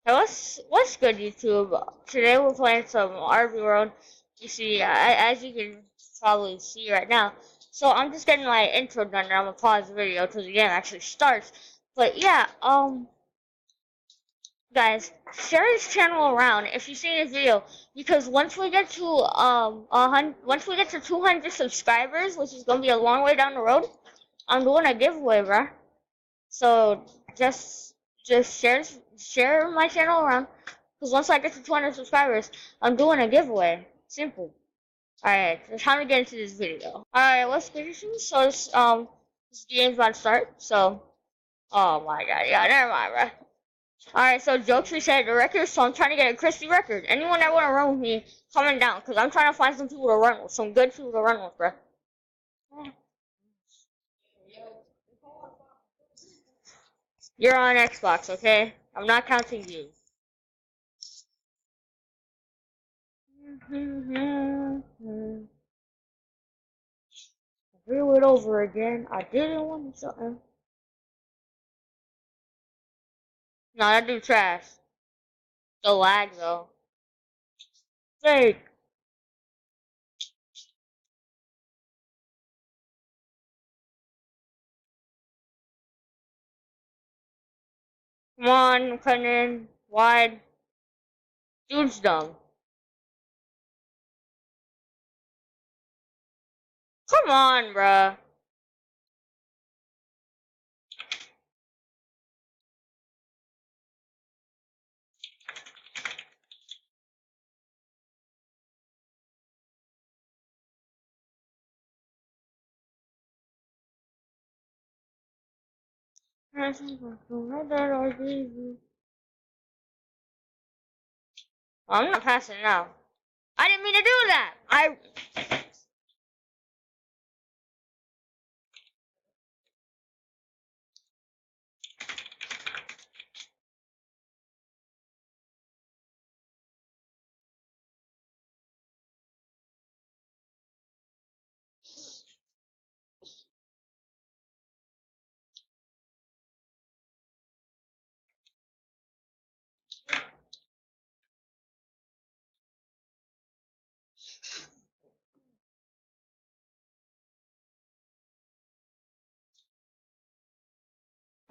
Hey, what's good, YouTube? Today we're playing some RV World. You see, as you can probably see right now. So I'm just getting my intro done, and I'm gonna pause the video till the game actually starts. But yeah, guys, share this channel around if you see this video, because once we get to once we get to 200 subscribers, which is gonna be a long way down the road, I'm doing a giveaway, bruh. So just just share my channel around. Because once I get to 200 subscribers, I'm doing a giveaway. Simple. Alright, it's time to get into this video. Alright, let's get into this. So this game's about to start. So, oh my god, yeah, never mind, bro. Alright, so jokes we said the record, so I'm trying to get a crispy record. Anyone that wanna run with me, comment down, because I'm trying to find some people to run with, some good people to run with, bro. You're on Xbox, okay? I'm not counting you. Do it over again. I didn't want to something. No, that dude trash. The lag though. Fake. Come on, I'm cutting in wide. Dude's dumb. Come on, bruh. I'm not passing now. I didn't mean to do that.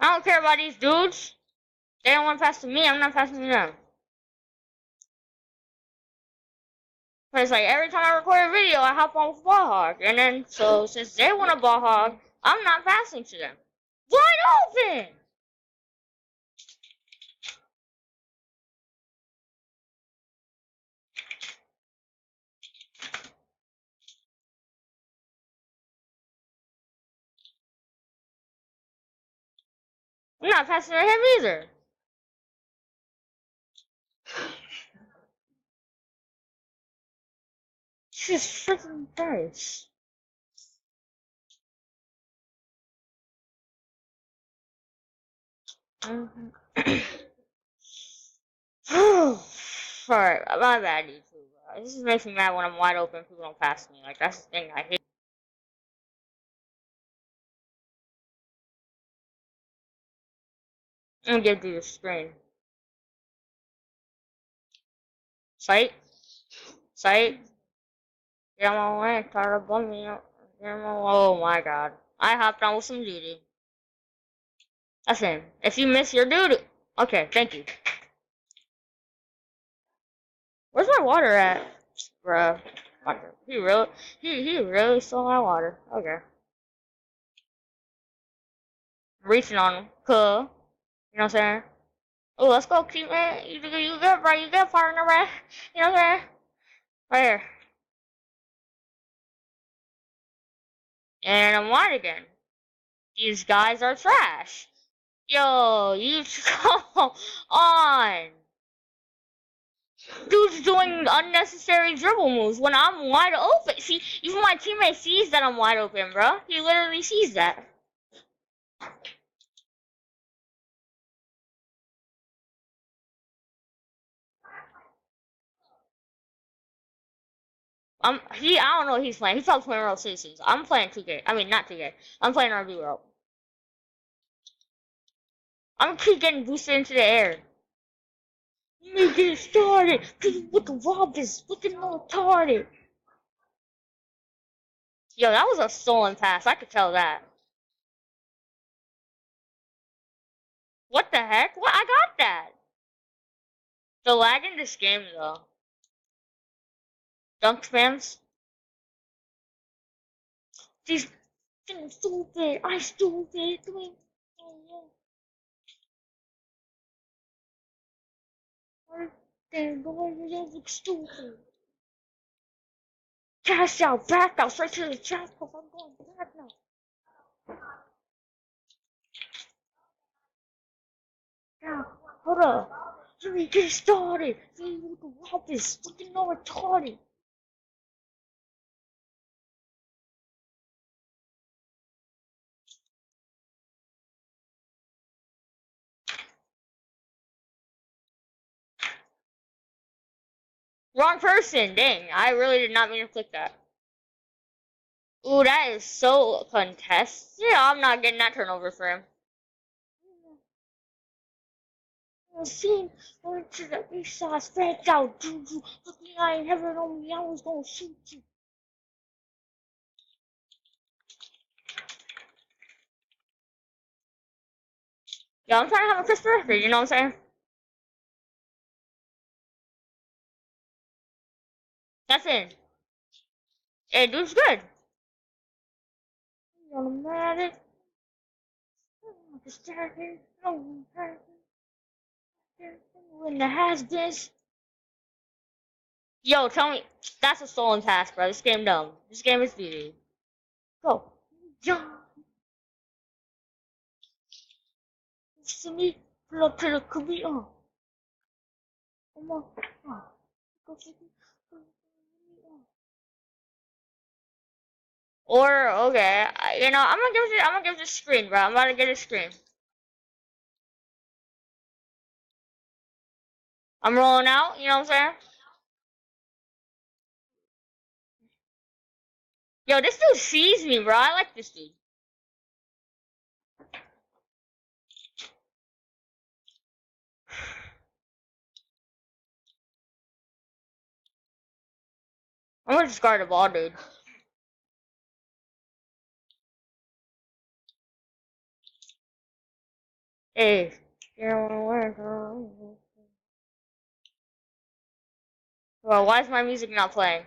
I don't care about these dudes. They don't want to pass to me. I'm not passing to them. Cause like every time I record a video, I hop on with ball hog, and then so since they want a ball hog, I'm not passing to them. Wide open. I'm not passing to him either. Jesus freaking Christ. Alright, my bad, YouTube. This just makes me mad when I'm wide open. People don't pass me. Like that's the thing I hate. I'm gonna give you the screen. Sight, sight. Get on my way. Try to bum me up. Oh my god. I hopped on with some duty. That's him. If you miss your duty. Okay, thank you. Where's my water at? Bruh. Water. He really stole my water. Okay. I'm reaching on him. Cool. You know what I'm saying? Oh, let's go, keep man. You good, bro. You good, partner, right? You know what I'm saying? Right here. And I'm white again. These guys are trash. Yo, you come on. Dude's doing unnecessary dribble moves when I'm wide open. See, even my teammate sees that I'm wide open, bro. He literally sees that. I don't know what he's playing. He's probably playing World Citizens. I'm playing 2K. I mean, not 2K. I'm playing RV World. I'm keep getting boosted into the air. me get started. With the robbers, looking retarded. Yo, that was a stolen pass. I could tell that. What the heck? What? I got that. The lag in this game, though. Dunk spams. These things stupid. I stupid. They're going to look stupid. Cash out, back out, straight to the chat. I'm going back now. Now, hold up. Let me get started. See what the robbers looking all retarded. Wrong person. Dang, I really did not mean to click that. Ooh, that is so contested. Yeah, I'm not getting that turnover for him. Seen went to the east side, spread out, juju. Looking, I ain't never known me. I was gonna shoot you. Yo, I'm trying to have a Christmas birthday. You know what I'm saying? That's it. Hey, dude's good. Automatic. When the has-beens. Yo, tell me. That's a stolen pass, bro. This game dumb. This game is beauty. Go. Jump. See me. Pull up to the Korea. Come on. Go to the Or okay, you know, I'm gonna give this screen, bro. I'm about to get a screen. I'm rolling out. You know what I'm saying? Yo, this dude sees me, bro. I like this dude. I'm gonna discard the ball, dude. Hey, you don't wanna work, well, why is my music not playing?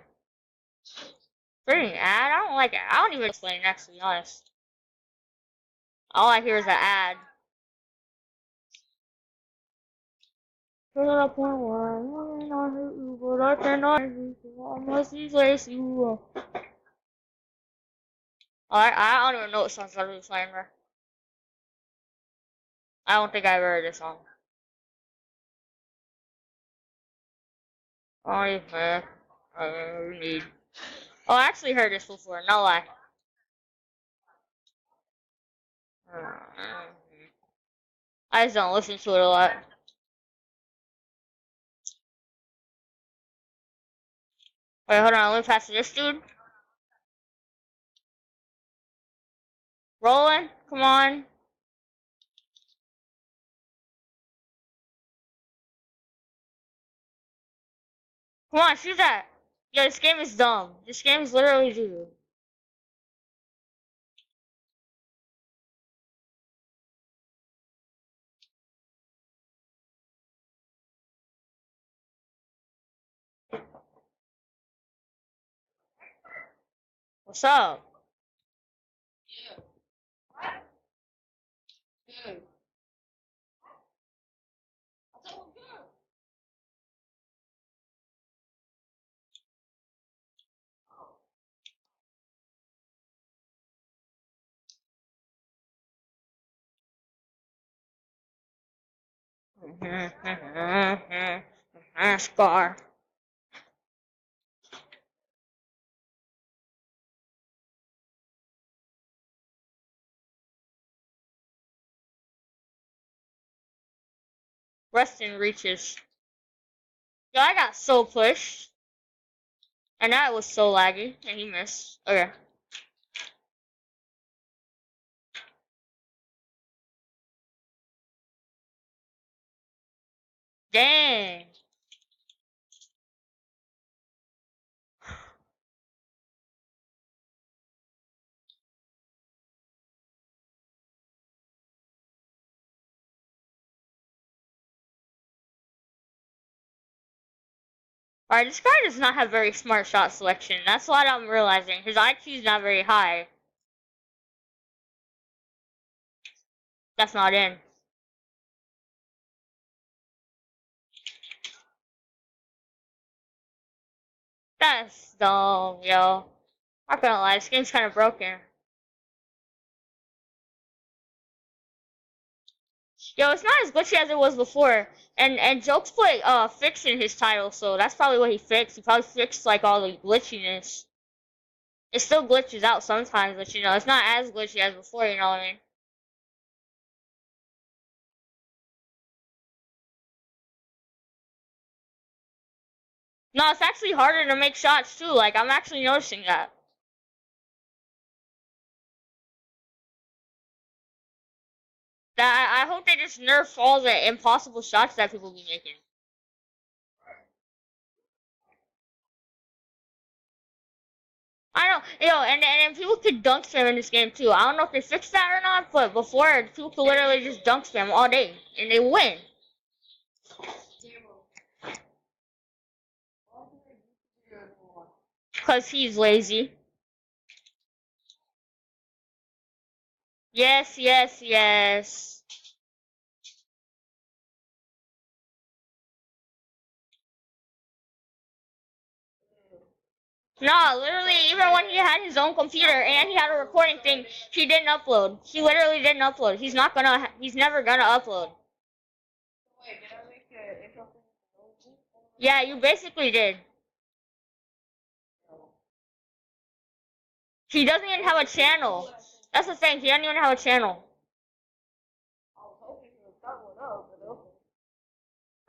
Pretty ad? I don't like it. I don't even explain next, to be honest. All I hear is an ad. Put up one, I hurt you, but I cannot hurt you. I must erase you. I don't even know what songs I'm playing, bro. I don't think I ever heard this song. I have I need. Oh, I actually heard this before. No lie. I just don't listen to it a lot. Wait, hold on. Let me pass to this dude. Rolling. Come on. Come on, shoot that. Yo, this game is dumb. This game is literally doo. What's up? Scar. Resting reaches. Yo, I got so pushed. And that was so laggy. And he missed. Okay. Dang. Alright, this guy does not have very smart shot selection. That's what I'm realizing. His IQ is not very high. That's not in. That's dumb, yo. Not gonna lie, this game's kind of broken. Yo, it's not as glitchy as it was before. And Jokes put fix in his title, so that's probably what he fixed. He probably fixed like all the glitchiness. It still glitches out sometimes, but you know, it's not as glitchy as before, you know what I mean? No, it's actually harder to make shots too. Like I'm actually noticing that. That I hope they just nerf all the impossible shots that people be making. I know, yo, and people could dunk spam in this game too. I don't know if they fixed that or not, but before people could literally just dunk spam all day and they win. Cause he's lazy. Yes, yes, yes. No, literally, even when he had his own computer and he had a recording thing, he didn't upload. He literally didn't upload. He's never gonna upload. Yeah, you basically did. He doesn't even have a channel. That's the thing, he doesn't even have a channel.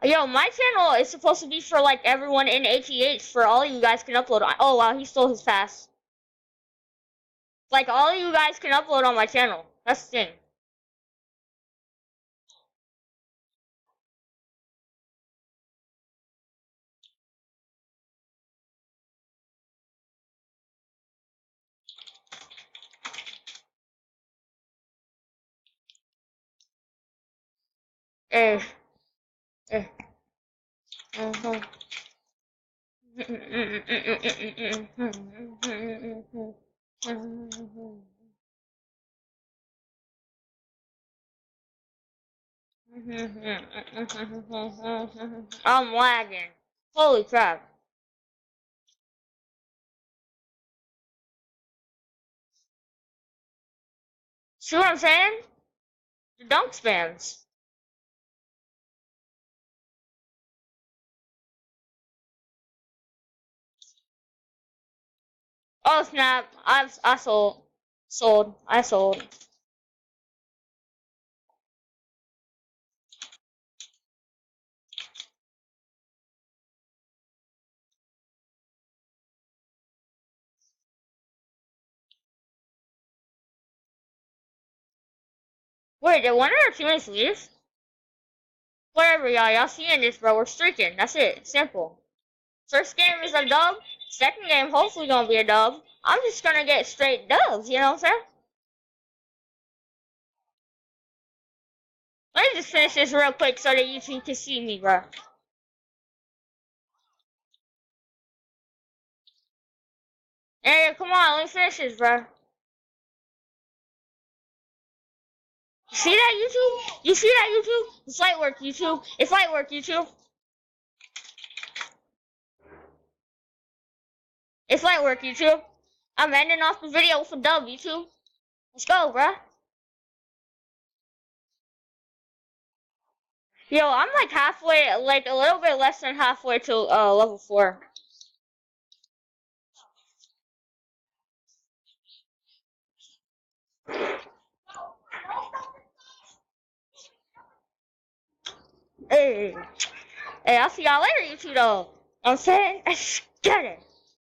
Yo, my channel is supposed to be for like everyone in ATH, for all you guys can upload. Oh wow, he stole his pass. Like all you guys can upload on my channel. That's the thing. Eh, eh. Mhm. I'm lagging. Holy crap. See what I'm saying? The dunk spams. Oh snap! I sold. I sold. Wait, did one of our teammates leave? Whatever, y'all seeing this, bro? We're streaking. That's it. Simple. First game is a dub. Second game, hopefully, gonna be a dub. I'm just gonna get straight dubs. You know what I'm saying? Let me just finish this real quick so that YouTube can see me, bro. Hey, come on, let me finish this, bro. You see that, YouTube? You see that, YouTube? It's light work, YouTube. It's light work, YouTube. It's light work, YouTube. I'm ending off the video with a dub, YouTube. Let's go, bro. Yo, I'm like halfway, like a little bit less than halfway to level 4. Hey, hey, I'll see y'all later, YouTube though. I'm saying, let's get it.